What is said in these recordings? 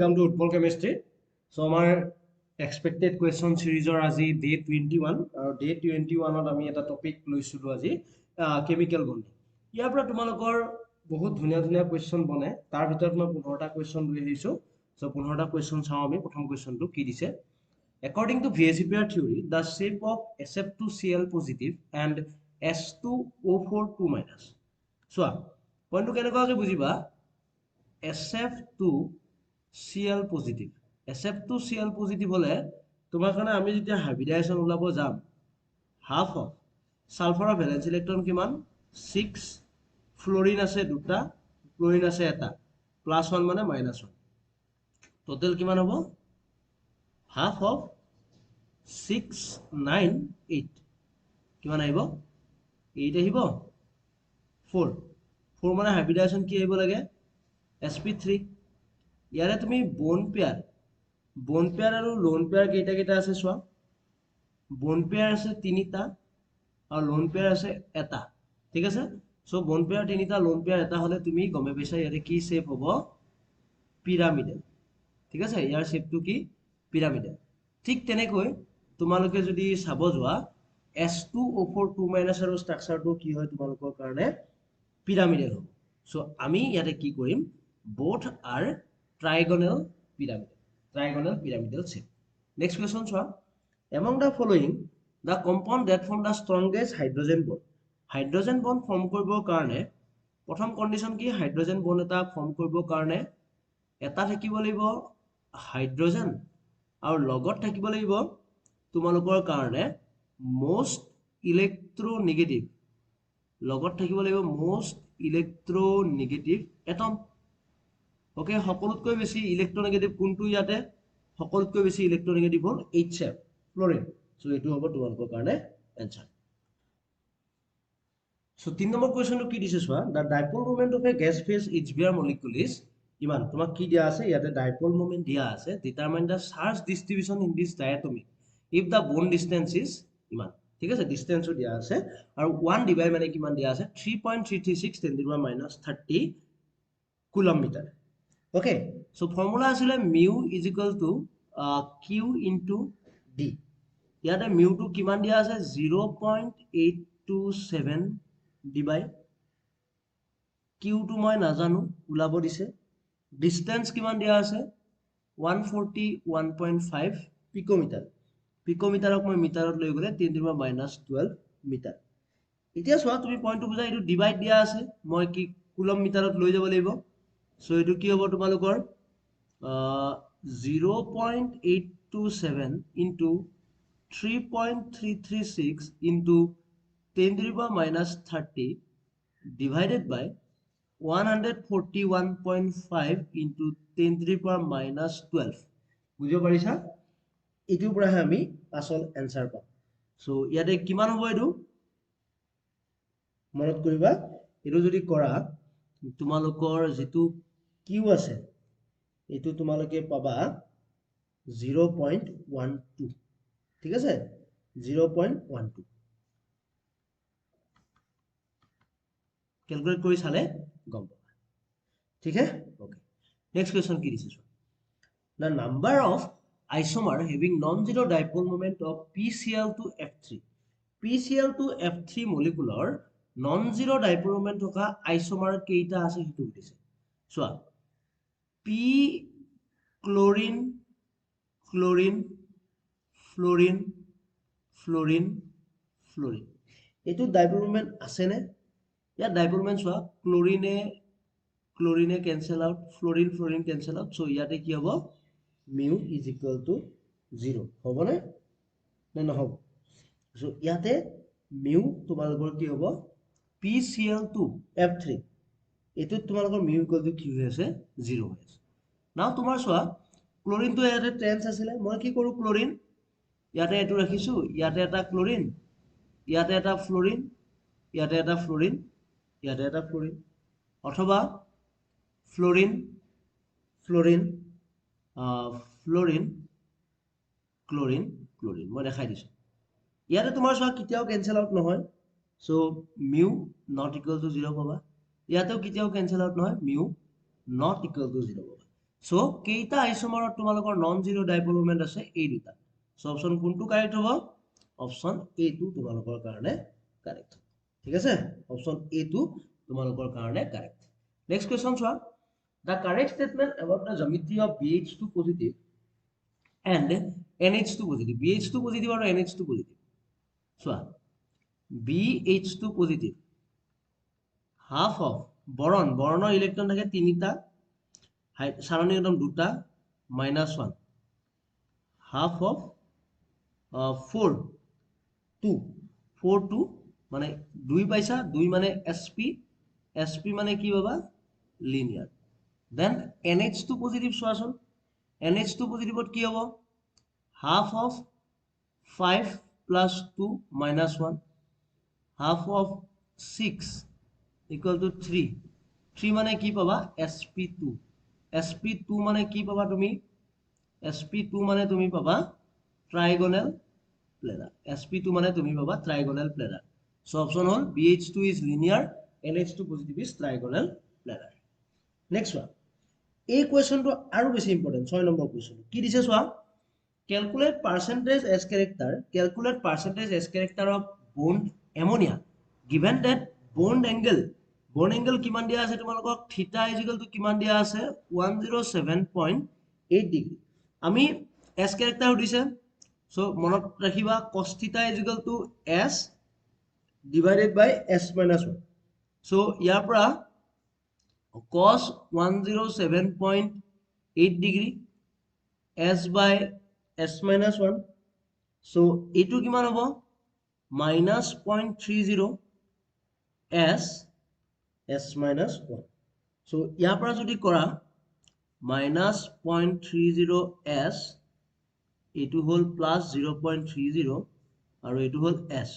welcome to Utpal Chemistry. So our expected question series or আজি day 21 আৰু day 21 ত আমি এটা টপিক লৈছিলো আজি chemical bond ইয়াৰ পৰা তোমালোকৰ বহুত ধুনীয়া ধুনীয়া question বনে তাৰ ভিতৰত মই 15টা question লৈ আহিছো so 15টা question চাও আমি প্ৰথম questionটো কি দিছে according to VSEPR theory the shape of SF2Cl positive and S2O4 2- so পইণ্টটো কেনেকৈ বুজিবা SF2Cl positive SF2Cl positive হলে তোমার কারণে আমি যেতিয়া হাইব্রিডাইজেশন উলাব যাম হাফ অফ সালফাৰৰ ভ্যালেন্স ইলেক্ট্রন কিমান 6 ফ্লোরিন আছে দুটা ক্লোরিন আছে এটা +1 মানে -1 টোটাল কিমান হ'ব হাফ অফ 6 9 8 কিমান আহিব 8 আহিব 4 4 মানে হাইব্রিডাইজেশন কি আহিব লাগে sp3 ইয়াৰে তুমি বন পেয়াৰ আৰু লোন পেয়াৰ কেইটা আছে চোৱা বন পেয়াৰ আছে তিনিটা আৰু লোন পেয়াৰ আছে এটা ঠিক আছে সো বন পেয়াৰ তিনিটা লোন পেয়াৰ এটা হলে তুমি গমে পাইছা ইয়াৰে কি শেপ হ'ব পিৰামিডেল ঠিক আছে ইয়াৰ শেপটো কি পিৰামিডেল ঠিক তেনেকৈ তোমালোকে যদি চাব যোৱা S2O4 2- আৰু ষ্ট্ৰাকচাৰটো কি হয় তোমালোকৰ কাৰণে পিৰামিডেল হ'ব সো আমি ইয়াতে কি কৰিম both are trigonal pyramidal shape. Next question, sir. Among the following, the compound that form the strongest hydrogen bond. Hydrogen bond form koribo karone, prothom condition ki hydrogen bond eta form koribo karone, eta thakibo lagibo hydrogen aru logot thakibo lagibo tumalokor karone most electronegative. Logot thakibo lagibo most electronegative atom. Okay, সকলোতকৈ বেছি ইলেক্ট্ৰোনেগেটিভ কোনটো ইয়াতে সকলোতকৈ বেছি ইলেক্ট্ৰোনেগেটিভ হল HF Florin so এটো হ'ব তোমালোকৰ কাৰণে आंसर সো 3 নম্বৰ কোৱেশ্চনটো কি দিছে চোৱা the dipole moment of a gas phase HBr molecule is ইমান তোমাক কি দিয়া আছে ইয়াতে ডাইপোল মোমেন্ট দিয়া আছে determine the charge distribution in this diatomic if the bond distance is ইমান ঠিক আছে ডিসটেন্সও দিয়া আছে আৰু 1 ডিভাইড মানে কিমান দিয়া আছে 3.336 10 30 coulomb metre Okay, so formula asile mu is equal to q into d. Yate mu to kiman dia ase 0.827 divide q to moi najanu ulabo dise distance kiman dia ase 141.5 picometer ok moi meterot loi gole 10 meter etia soa tumi point to bujai etu divide dia ase moi ki coulomb meterot loi jabo laibo so etu ki hobo tumalukor 0.827 into 3.336 into 10 divided by 141.5 into 10 বুঝিব পাৰিছা এটিৰ পৰা আমি আসল answer পাম so ইয়াতে কিমান হ'ব এটো মনত কৰিবা এটো যদি কৰা তোমালোকৰ যেটো কিউ আছে এটো তোমালোকে পাবা 0.12 ঠিক আছে 0.12 ক্যালকুলেট কৰি চালে গম পাবা ঠিক আছে ওকে নেক্সট কোৱেশ্চন কি দিছে the number of isomer having non-zero dipole moment of PCl2F3 molecular non-zero dipole moment থকা isomer কেইটা আছে হিটো দিছে So, P chlorine, fluorine. Etu dipole moment ase ne? Ya dipole moment soa chlorine cancel out, fluorine cancel out. So, yate ki hobo mu is equal to 0. Hobo ne? No hobo. So, yate mu tumalokor ki hobo PCl2F3. এটো তোমালোকৰ mu equal to কি হৈ আছে 0 হৈ আছে নাও তোমাৰ সোৱা chlorine তো ইয়াতে ট্ৰেন্স আছিল মই কি কৰো ক্লোৰিন ইয়াতে এটো ৰাখিছো ইয়াতে এটা ক্লোৰিন ইয়াতে এটা ফ্লোৰিন ইয়াতে এটা ফ্লোৰিন ইয়াতে এটা ফ্লোৰিন অথবা ফ্লোৰিন ক্লোৰিন মই দেখাই দিছো ইয়াতে তোমাৰ সোৱা কিতিয়াও কেনসেল আউট নহয় so mu not equal to 0 পাবা ইয়াতেও কিতিয়াও ক্যান্সেল আউট নহয় mu not equal to 0 পাবা সো কেইটা আইসোমাৰত তোমালোকৰ নন জিৰো ডাইপল মোমেন্ট আছে এই দুটা সো অপশন কোনটো কাৰেক্ট হ'ব অপশন এ টো তোমালোকৰ কাৰণে কাৰেক্ট ঠিক আছে অপশন এ টো তোমালোকৰ কাৰণে কাৰেক্ট নেক্সট কোৱেশ্চন চোৱা the correct statement about the geometry of BH2 positive and NH2 positive BH2 positive আৰু NH2 positive চোৱা BH2 positive half of বৰণৰ ইলেক্ট্ৰন থাকে তিনিটা সাৰণী একদম দুটা -1 half of 4 2 মানে 2 পাইছা 2 মানে sp মানে কি বাবা লিনিয়াৰ then NH2 positive চোৱাচোন NH2 positive কি হ'ব half of 5 plus 2 minus 1 half of 6 equal to 3 3 মানে কি পাবা sp2 মানে কি পাবা তুমি sp2 মানে তুমি পাবা trigonal planar sp2 মানে তুমি পাবা trigonal planar so option hall bh2 is linear nh2 positive is trigonal planar next one এই কোৱেশ্চনটো আৰু বেছি ইম্পৰ্টেন্ট 6 নম্বৰ কোৱেশ্চন কি দিছে চোৱা calculate percentage as character of bond ammonia given that bond angle কিমান দিয়া আছে তোমালোকক theta is equal to কিমান দিয়া আছে 107.8 ডিগ্ৰী আমি s character দিছে so মনত ৰাখিবা cos theta is equal to s divided by s minus 1 so ইয়াৰ পৰা cos 107.8 degree s by s minus 1 so এইটো কিমান হ'ব minus 0.30 s minus 1 so ইয়াৰ পৰা যদি কৰা minus 0.30 s এইটো হ'ল plus 0.30 আৰু এইটো হ'ল s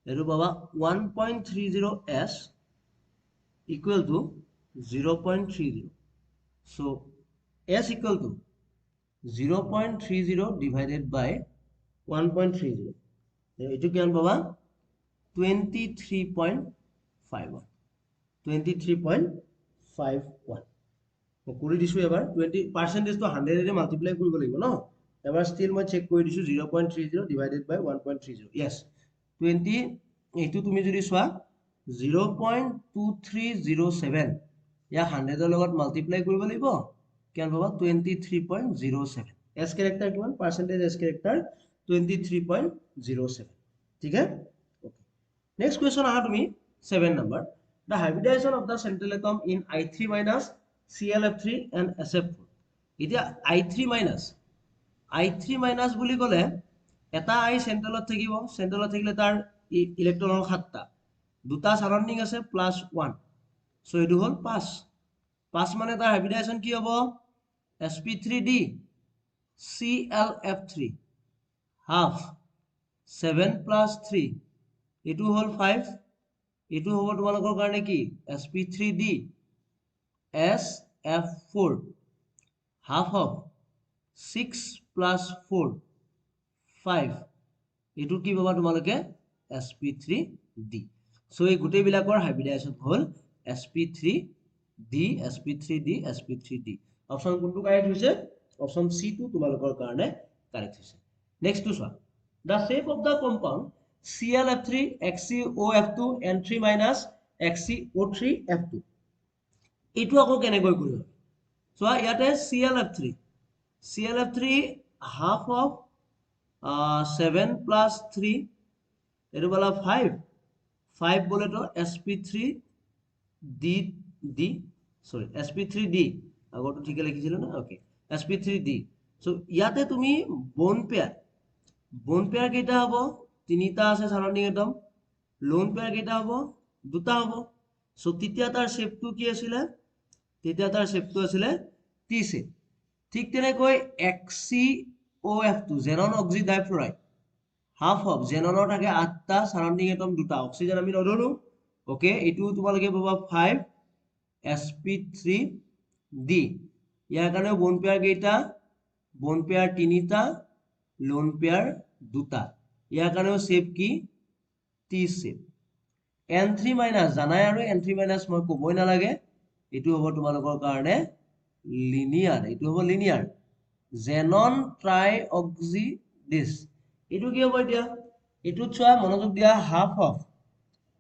এইটো পাবা 1.30 s equal to 0.30 so s equal to 0.30 divided by 1.30 এইটো কিমান পাবা 23.51 কৰি দিছো এবাৰ 20% তো 100 এৰে মাল্টিপ্লাই কৰিব লাগিব ন এবাৰ স্টিল মই চেক কৰি দিছো 0.30 divided by 1.30 yes 20 এইটো তুমি যদি চোৱা 0.2307 ইয়া 100 এৰ লগত মাল্টিপ্লাই কৰিব লাগিব কিমান পাবা 23.07 s character কিমান percentage s character 23.07 ঠিক আছে okay next question aha tumi 7 number the hybridization of the central atom in I3 minus ClF3 and SF4 এতিয়া I3 minus বুলি কলে এটা I চেন্ট্ৰেলত থাকিলে তাৰ ইলেক্ট্ৰনৰ 7টা দুটা সাৰাউন্ডিং আছে +1 সো এটো হল 5 মানে তাৰ হাইব্রিডাইজেশন কি হ'ব sp3d ClF3 half 7 plus 3 এটো হল 5 এটো হ'ব তোমালোকৰ কাৰণে কি sp3d sf4 half of 6 plus 4 5 এটো কি পাবা তোমালোকে sp3d সো এই গুটেই বিলাকৰ হাইব্ৰিডাইজেশন হল sp3d sp3d sp3d অপশন কোনটো কাৰেক্ট হৈছে অপশন সি টো তোমালোকৰ কাৰণে কাৰেক্ট হৈছে নেক্সট টু চোৱা the shape of the compound ClF3 XCOF2 N3 minus XCO3F2 এটো আকৌ কেনেকৈ কৰিব চোৱা ইয়াতে ClF3 half of 7 plus 3 এটো বলা 5 বলে তো sp3d আগতো ঠিক লিখিছিল না ওকে sp3d সো ইয়াতে তুমি বোন পেয়ার কেইটা হ'ব তিনিটা আছে সাৰাউন্ডিং একদম লোন পেয়াৰ কেইটা হ'ব দুটা হ'ব সো তৃতীয় তাৰ শেপটো কি আছিল তৃতীয় তাৰ শেপটো আছিল টি শেপ ঠিক তেনেকৈ XCOF2 xenon oxide difluoride half of xenonৰ থাকে 8টা সাৰাউন্ডিং একদম দুটা অক্সিজেন আমি নধৰো ওকে এটো তোমালোকে পাবা 5 sp3d ইয়াৰ কাৰণে বোন পেয়াৰ কেইটা বোন পেয়াৰ তিনিটা লোন পেয়াৰ দুটা ইয়াৰ কাৰণেও শেপ কি টি শেপ n3 মাইনাস জানাই আৰু n3 মাইনাস মই কবই নালাগে এটো হ'ব তোমালোকৰ কাৰণে লিনিয়াৰ, এইটো হ'ব লিনিয়াৰ। জেনন ট্ৰাইঅক্সিডিছ, এইটো কি হ'ব এতিয়া? এইটোত চোৱা, মনোযোগ দিয়া, হাফ অফ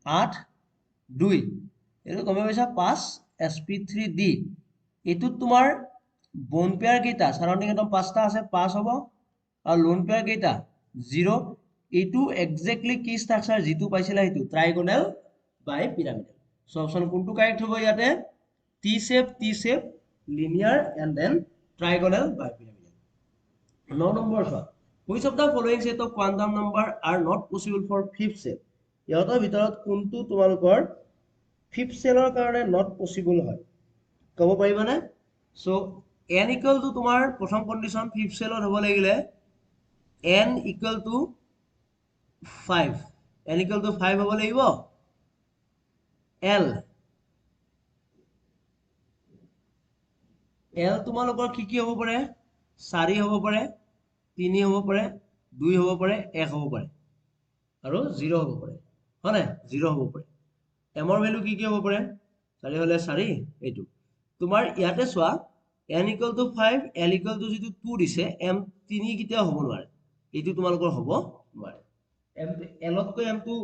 8 2, এইটো গমে পাইছা 5 sp3d। এইটোত তোমাৰ বন পেয়াৰ কেইটা? সাৰাউণ্ডিং একদম 5টা আছে, 5 হ'ব। আৰু লোন পেয়াৰ কেইটা? 0। এইটো এক্সেক্টলি কি ষ্ট্ৰাকচাৰ যিটো পাইছিলা সেইটো, trigonal bi pyramidal. So option কোনটো কাৰেক্ট হ'ব ইয়াতে? T shape, linear and then trigonal bi pyramidal. 9 number চোৱা, which of the following set of quantum number are not possible for fifth cell? ইহঁতৰ ভিতৰত কোনটো তোমালোকৰ ফিফ্থ চেলৰ কাৰণে নট পচিবল হয়, ক'ব পাৰিবানে? সো n ইকুৱেল টু তোমাৰ প্ৰথম কণ্ডিশ্যন ফিফ্থ চেলত হ'ব লাগিলে n equal to 5, n equal to 5 হ'ব লাগিব। l তোমালোকৰ কি কি হ'ব পাৰে? 4 হ'ব পাৰে, 3 হ'ব পাৰে, 2 হ'ব পাৰে, 1 হ'ব পাৰে আৰু 0 হ'ব পাৰে, হয় নাই? 0 হ'ব পাৰে। এমৰ ভ্যালু কি কি হ'ব পাৰে? 4 হলে 4, এইটো তোমাৰ ইয়াতে চোৱা, n equal to 5, l equal to যিটো 2 দিছে, m 3 কেতিয়াও হ'ব নোৱাৰে, এইটো তোমালোকৰ হ'ব নোৱাৰে। l তকৈ m টো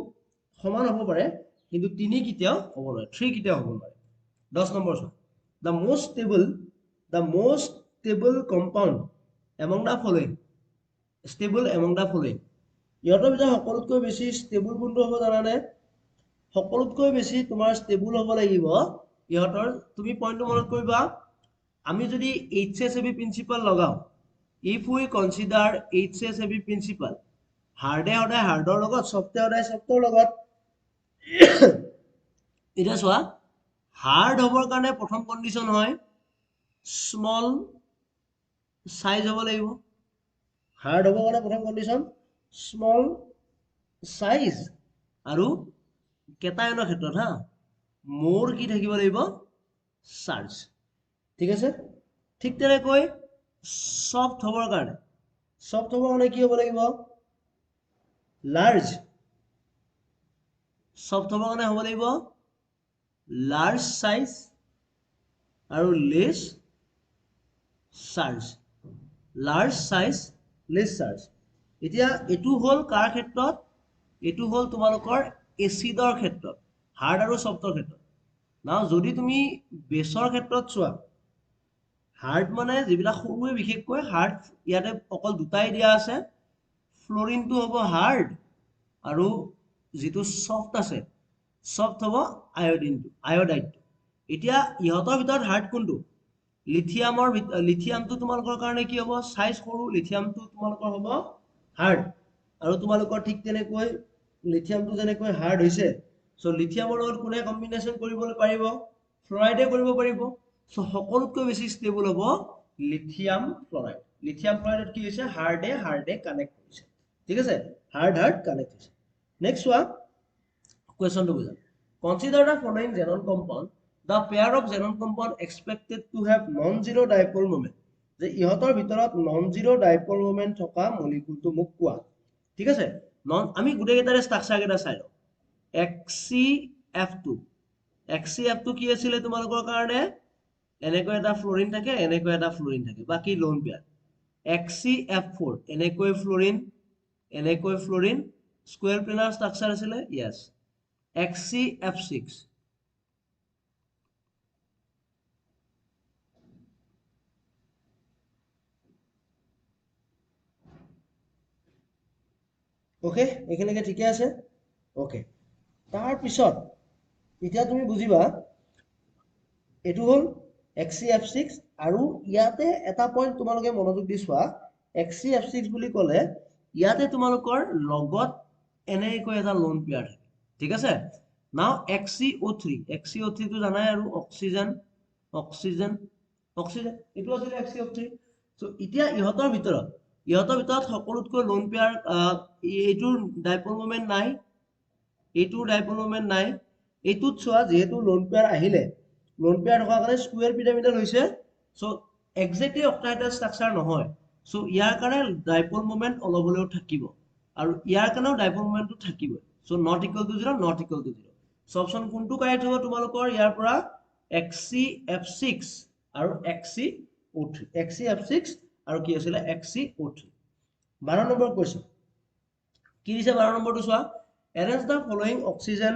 সমান হ'ব পাৰে, কিন্তু 3 কেতিয়াও হ'ব নোৱাৰে, 3 কেতিয়াও হ'ব নোৱাৰে। 10 নম্বৰ চোৱা, the most stable compound among the following, stable among the following, ইহঁতৰ ভিতৰত সকলোতকৈ বেছি ষ্টেবল কোনটো হ'ব জানানে? সকলোতকৈ বেছি তোমাৰ ষ্টেবল হ'ব লাগিব ইহঁতৰ, তুমি পইণ্টটো মনত কৰিবা, আমি যদি HSAB প্ৰিন্সিপাল লগাও, if we consider HSAB principle, হাৰ্ডে সদায় হাৰ্ডৰ লগত, সফ্টে সদায় সফ্টৰ লগত। এতিয়া চোৱা, হাৰ্ড হ'বৰ কাৰণে প্ৰথম কণ্ডিশ্যন হয় স্মল সাইজ হ'ব লাগিব। হাৰ্ড হ'বৰ কাৰণে প্ৰথম কণ্ডিশ্যন স্মল সাইজ আৰু কেটায়নৰ ক্ষেত্ৰত হা মোৰ কি থাকিব লাগিব? চাৰ্জ। ঠিক আছে? ঠিক তেনেকৈ সফ্ট হ'বৰ কাৰণে কি হ'ব লাগিব? লাৰ্জ। সফ্ট হ'বৰ কাৰণে হ'ব লাগিব লাৰ্জ সাইজ আৰু less charge. Large size, less charge. এতিয়া এইটো হ'ল কাৰ ক্ষেত্ৰত? এইটো হ'ল তোমালোকৰ এচিডৰ ক্ষেত্ৰত, হাৰ্ড আৰু সফ্টৰ ক্ষেত্ৰত। নাও যদি তুমি বেছৰ ক্ষেত্ৰত চোৱা, হাৰ্ড মানে যিবিলাক সৰুৱে বিশেষকৈ হাৰ্ড, ইয়াতে অকল দুটাই দিয়া আছে, ফ্লোৰিনটো হ'ব হাৰ্ড আৰু যিটো সফ্ট আছে, সফ্ট হ'ব আয়োডাইডটো। এতিয়া ইহঁতৰ ভিতৰত হাৰ্ড কোনটো? লিথিয়ামটো তোমালোকৰ কাৰণে কি হ'ব? সাইজ সৰু, লিথিয়ামটো তোমালোকৰ হ'ব হাৰ্ড। আৰু তোমালোকৰ ঠিক তেনেকৈ লিথিয়ামটো যেনেকৈ হাৰ্ড হৈছে, সো লিথিয়ামৰ লগত কোনে কম্বিনেশ্যন কৰিবলৈ পাৰিব? ফ্লৰাইডে কৰিব পাৰিব। সো সকলোতকৈ বেছি ষ্টেবল হ'ব লিথিয়াম ফ্লৰাইড। লিথিয়াম ফ্লৰাইডত কি হৈছে? হাৰ্ডে কানেক্ট হৈছে। ঠিক আছে? হাৰ্ড কানেক্ট হৈছে। নেক্সট চোৱা, কুৱেশ্যনটো বুজা। Consider the following xenon compound, the pair of xenon compound expected to have non-zero dipole moment, যে ইহঁতৰ ভিতৰত non-zero dipole moment থকা মলিকুলটো মোক কোৱা। ঠিক আছে? আমি গোটেই কেইটাৰে ষ্ট্ৰাকচাৰ কেইটা চাই লওঁ। XCF2 কি আছিলে তোমালোকৰ কাৰণে? এনেকৈ এটা ফ্লোৰিন থাকে, এনেকৈ এটা ফ্লোৰিন থাকে, বাকি লোন পেয়াৰ। XCF4 এনেকৈ ফ্লোৰিন, এনেকৈ ফ্লোৰিন, স্কোয়াৰ প্লেনাৰ ষ্ট্ৰাকচাৰ আছিলে, ইয়েস। XCF6 ওকে, এইখিনিকে ঠিকে আছে। ওকে, তাৰ পিছত এতিয়া তুমি বুজিবা, এইটো হ'ল XCF6 আৰু ইয়াতে এটা পইণ্ট তোমালোকে মনোযোগ দি চোৱা, XCF6 বুলি ক'লে ইয়াতে তোমালোকৰ লগত এনেকৈ এটা লোন পেয়াৰ থাকে। ঠিক আছে? নাও XCO3 টো জানাই আৰু অক্সিজেন, এইটো আছিলে XCO3। সো এতিয়া ইহঁতৰ ভিতৰত সকলোতকৈ লোন পেয়াৰ, এইটোৰ ডাইপল মোমেন্ট নাই, এইটোৰ ডাইপল মোমেন্ট নাই। এইটোত চোৱা, যেহেতু লোন পেয়াৰ আহিলে, লোন পেয়াৰ থকাৰ কাৰণে স্কুৱেৰ পিৰামিডাল হৈছে, সো এক্সেক্টলি অক্টাহেড্ৰাল ষ্ট্ৰাকচাৰ নহয়। সো ইয়াৰ কাৰণে ডাইপল মোমেন্ট অলপ হ'লেও থাকিব, আৰু ইয়াৰ কাৰণেও ডাইপল মোমেন্টটো থাকিব। So not equal to 0, not equal to 0। So option কোনটো কাৰেক্ট হ'ব তোমালোকৰ ইয়াৰ পৰা? XCF6 আৰু XCO3 XCF6 আৰু কি আছিলে XCO3 12 নম্বৰ কোৱেশ্চন কি দিছে 12 নম্বৰটো চোৱা arrange the following oxygen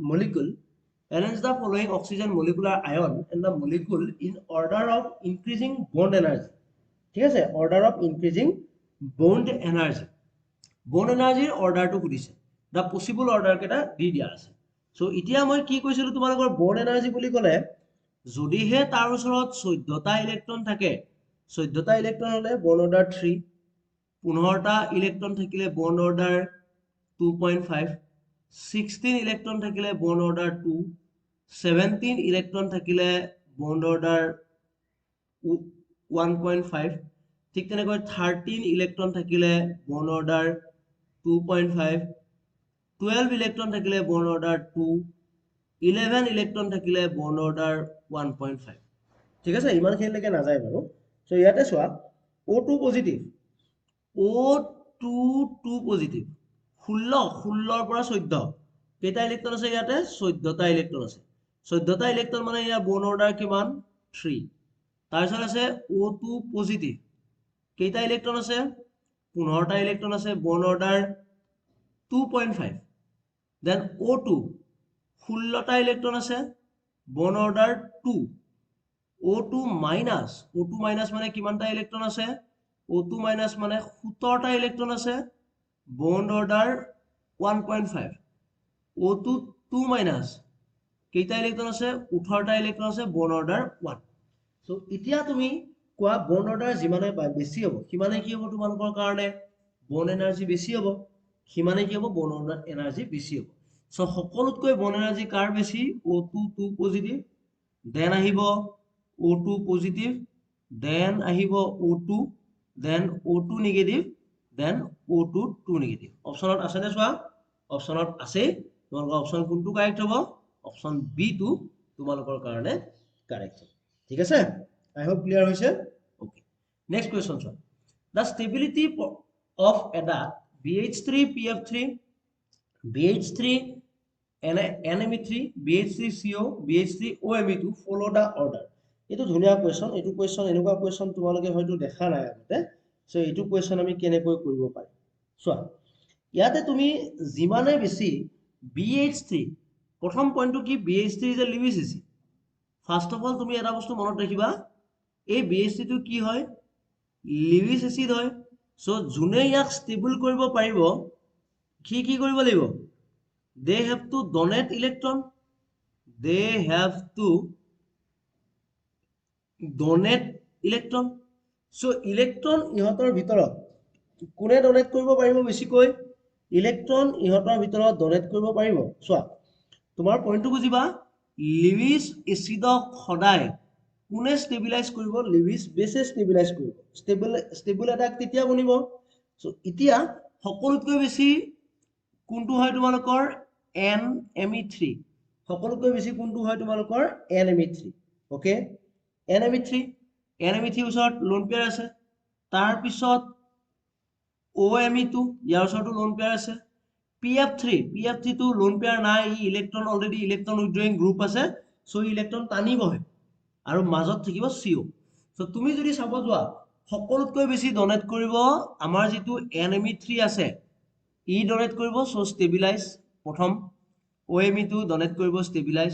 molecule arrange the following oxygen molecular ion and the molecule in order of increasing bond energy ঠিক আছে order of increasing bond energy order টো সুধিছে the possible order কেটা দি দিয়া আছে সো এতিয়া মই কি কৈছিলো তোমালোকৰ bond energy বুলি ক'লে যদিহে তাৰ ওচৰত 14টা ইলেক্ট্ৰন থাকে 14টা ইলেক্ট্ৰন হলে bond order 3 15টা ইলেক্ট্ৰন থাকিলে bond order 2.5 16 ইলেক্ট্ৰন থাকিলে bond order 2 17 ইলেক্ট্ৰন থাকিলে bond order 1.5 ঠিক তেনেকৈ 13 ইলেক্ট্ৰন থাকিলে bond order 2.5 12 ইলেক্ট্ৰন থাকিলে bond order 2 11 ইলেক্ট্ৰন থাকিলে bond order 1.5 ঠিক আছে ইমানখিনিলৈকে নাযায় বাৰু সো ইয়াতে চোৱা O2 পজিটিভ O2 পজিটিভ 16 পৰা 14 কেইটা ইলেক্ট্ৰন আছে ইয়াতে 14টা ইলেক্ট্ৰন আছে 14টা ইলেক্ট্ৰন মানে ইয়া বন অৰ্ডাৰ কিমান 3 তাৰপিছত আছে O2 পজিটিভ কেইটা ইলেক্ট্ৰন আছে 15টা ইলেক্ট্ৰন আছে বন অৰ্ডাৰ 2.5 দেন O2 16টা ইলেক্ট্ৰন আছে বন অৰ্ডাৰ 2 O2 মাইনাস মানে কিমানটা ইলেক্ট্ৰন আছে O2 মাইনাস মানে 17টা ইলেক্ট্ৰন আছে বন্ড অৰ্ডাৰ 1.5 O2 2 মাইনাস কেইটা ইলেক্ট্ৰন আছে 18টা ইলেক্ট্ৰন আছে বন্ড অৰ্ডাৰ 1 সো এতিয়া তুমি কোৱা বন্ড অৰ্ডাৰ যিমানে বেছি হ'ব কিমানে কি হ'ব তোমালোকৰ কাৰণে বন্ড এনাৰ্জি বেছি হ'ব কিমানে কি হ'ব বন্ড অৰ্ডাৰ এনাৰ্জি বেছি হ'ব সো সকলোতকৈ বন্ড এনাৰ্জি কাৰ বেছি O2 2 পজিটিভ দেন আহিব O2 পজিটিভ দেন আহিব O2 then O2 negative then O2 2 negative অপচনত আছে নে চোৱা অপচনত আছে তোমালোকৰ অপচন কোনটো কাৰেক্ট হ'ব অপচন বি টো তোমালোকৰ কাৰণে কাৰেক্ট হ'ব ঠিক আছে আই হোপ ক্লিয়াৰ হৈছে ওকে নেক্সট কোৱেশ্চন চোৱা the stability of এটা BH3PF3 BH3 NMe3 BH3CO BH3OMe2 follow the order এইটো ধুনিয়া কোৱেশ্চন এইটো কোৱেশ্চন এনেকুৱা কোৱেশ্চন তোমালোকে হয়তো দেখা নাই আগতে সো এইটো কোৱেশ্চন আমি কেনেকৈ কৰিব পাৰি চোৱা ইয়াতে তুমি যিমানে বেছি BH3 প্ৰথম পইণ্টটো কি BH3 is a Lewis acid first of all তুমি এটা বস্তু মনত ৰাখিবা এই BH3 টো কি হয় লিভিছ এচিড হয় সো যোনে ইয়াক ষ্টেবল কৰিব পাৰিব কি কৰিব লাগিব they have to donate electron so electron ইহতৰ ভিতৰত কোনে ডোনেট কৰিব পাৰিব বেছিকৈ ইলেক্ট্ৰন ইহতৰ ভিতৰত ডোনেট কৰিব পাৰিব চোৱা তোমাৰ পইণ্টটো বুজিবা লিভিছ এচিডক সদায় কোনে ষ্টেবিলাইজ কৰিব লিভিছ বেছে ষ্টেবিলাইজ কৰিব ষ্টেবল এটা তেতিয়া বনিব সো এতিয়া সকলোতকৈ বেছি কোনটো হয় তোমালোকৰ NMe3 সকলোতকৈ বেছি কোনটো হয় তোমালোকৰ NMe3 ওকে NMe3 ওচৰত লোন পেয়াৰ আছে তাৰ পিছত OMe2 ইয়াৰ ওচৰতো লোন পেয়াৰ আছে PF3 টো লোন পেয়াৰ নাই ই ইলেক্ট্ৰন অলৰেডি ইলেক্ট্ৰন উইথড্ৰয়িং গ্ৰুপ আছে সো ইলেক্ট্ৰন টানিবহে আৰু মাজত থাকিব CO সো তুমি যদি চাব যোৱা সকলোতকৈ বেছি ডোনেট কৰিব আমাৰ যেটো NMe3 আছে ই ডোনেট কৰিব সো ষ্টেবিলাইজ প্ৰথম OMe2 ডোনেট কৰিব ষ্টেবিলাইজ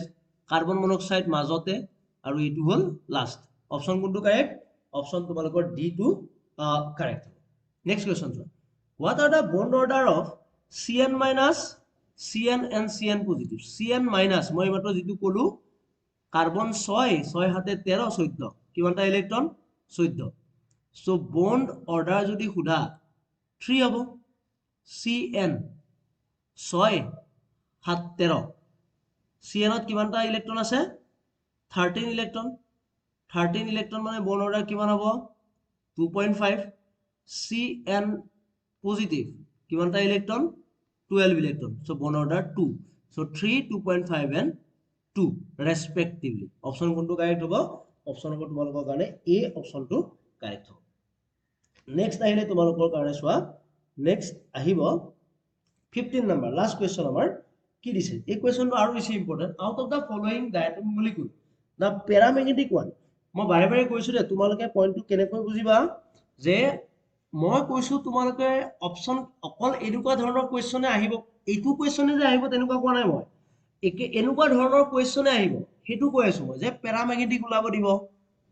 কাৰ্বন মনোক্সাইড মাজতে আৰু এটো হল লাষ্ট অপচন কোনটো কাৰেক্ট অপচন তোমালোকৰ ডি টো কাৰেক্ট নেক্সট কোৱেশ্চন চোৱা what are the bond order of CN minus CN and CN positive CN minus মই মাত্ৰ যেটো কলো কাৰ্বন 6 হাতে 13 14 কিমানটা ইলেক্ট্ৰন 14 সো বন্ড অৰ্ডাৰ যদি খুদা 3 হ'ব CN 6 7 13 CN ত কিমানটা ইলেক্ট্ৰন আছে 13 ইলেক্ট্ৰন মানে বন্ড অৰ্ডাৰ কিমান হ'ব 2.5 CN পজিটিভ কিমানটা electron 12 electron so bond order 2 so 3 2.5 and 2 respectively option কোনটো কাৰেক্ট হ'ব অপচন হ'ব তোমালোকৰ কাৰণে এ অপচনটো কাৰেক্ট হ'ব নেক্সট আহিলে তোমালোকৰ কাৰণে চোৱা নেক্সট আহিব 15 নম্বৰ লাষ্ট কোৱেশ্চন আমাৰ কি দিছে এই কোৱেশ্চনটো আৰু বেছি important out of the following diatomic molecule the paramagnetic one মই বাৰে বাৰে কৈছো দে তোমালোকে পইণ্টটো কেনেকৈ বুজিবা যে মই কৈছো তোমালোকে অপচন অকল এনেকুৱা ধৰণৰ কুৱেশ্যনে আহিব, এইটো কুৱেশ্যনে যে আহিব তেনেকুৱা কোৱা নাই মই, এনেকুৱা ধৰণৰ কুৱেশ্যনে আহিব সেইটো কৈ আছো মই, যে পেৰামেগনেটিক ওলাব দিব,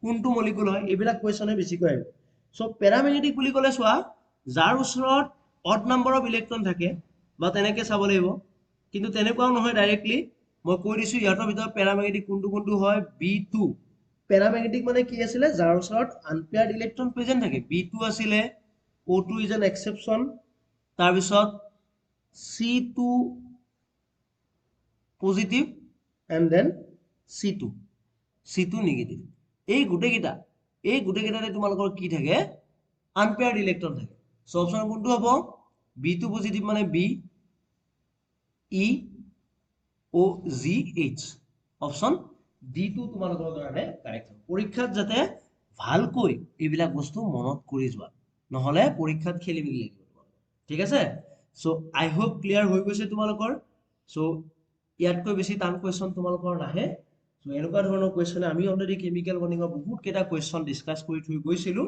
কোনটো মলিকুল হয়, এইবিলাক কুৱেশ্যনে বেছিকৈ আহিব। চ' পেৰামেগনেটিক বুলি ক'লে চোৱা, যাৰ ওচৰত অড নাম্বাৰ অফ ইলেক্ট্ৰন থাকে বা তেনেকে চাব লাগিব, কিন্তু তেনেকুৱাও নহয় ডাইৰেক্টলি। মই কৈ দিছো ইহঁতৰ ভিতৰত পেৰামেগনেটিক কোনটো কোনটো হয়, B2। পেৰামেগনেটিক মানে কি আছিলে, যাৰ ওচৰত আনপেয়াৰ্ড ইলেক্ট্ৰন প্ৰেজেন্ট থাকে, B2 আছিলে, O2 ইজ এন এক্সেপশ্যন, তাৰপিছত C2 positive and then C2 negative. এই গোটেইকেইটাতে তোমালোকৰ কি থাকে, আনপেয়াৰ্ড ইলেক্ট্ৰন থাকে। চ' অপশ্যন কোনটো হ'ব, B2 পজিটিভ মানে B, EOGH। অপশ্যন D2 তোমালোকৰ কাৰণে কাৰেক্ট হ'ব। পৰীক্ষাত যাতে ভালকৈ এইবিলাক বস্তু মনত কৰি যোৱা, নহ'লে পৰীক্ষাত খেলি মেলি লাগিব। ঠিক আছে, চ' আই হোপ ক্লিয়াৰ হৈ গৈছে তোমালোকৰ। চ' ইয়াতকৈ বেছি টান কুৱেশ্যন তোমালোকৰ নাহে। চ' এনেকুৱা ধৰণৰ কুৱেশ্যনে, আমি অলৰেডি কেমিকেল বৰ্ণিঙৰ বহুত কেইটা কুৱেশ্যন ডিছকাছ কৰি থৈ গৈছিলো।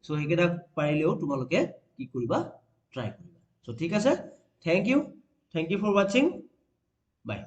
চ' সেইকেইটা পাৰিলেও তোমালোকে কি কৰিবা, ট্ৰাই কৰিবা। চ' ঠিক আছে, থেংক ইউ ফৰ ৱাচিং, বাই।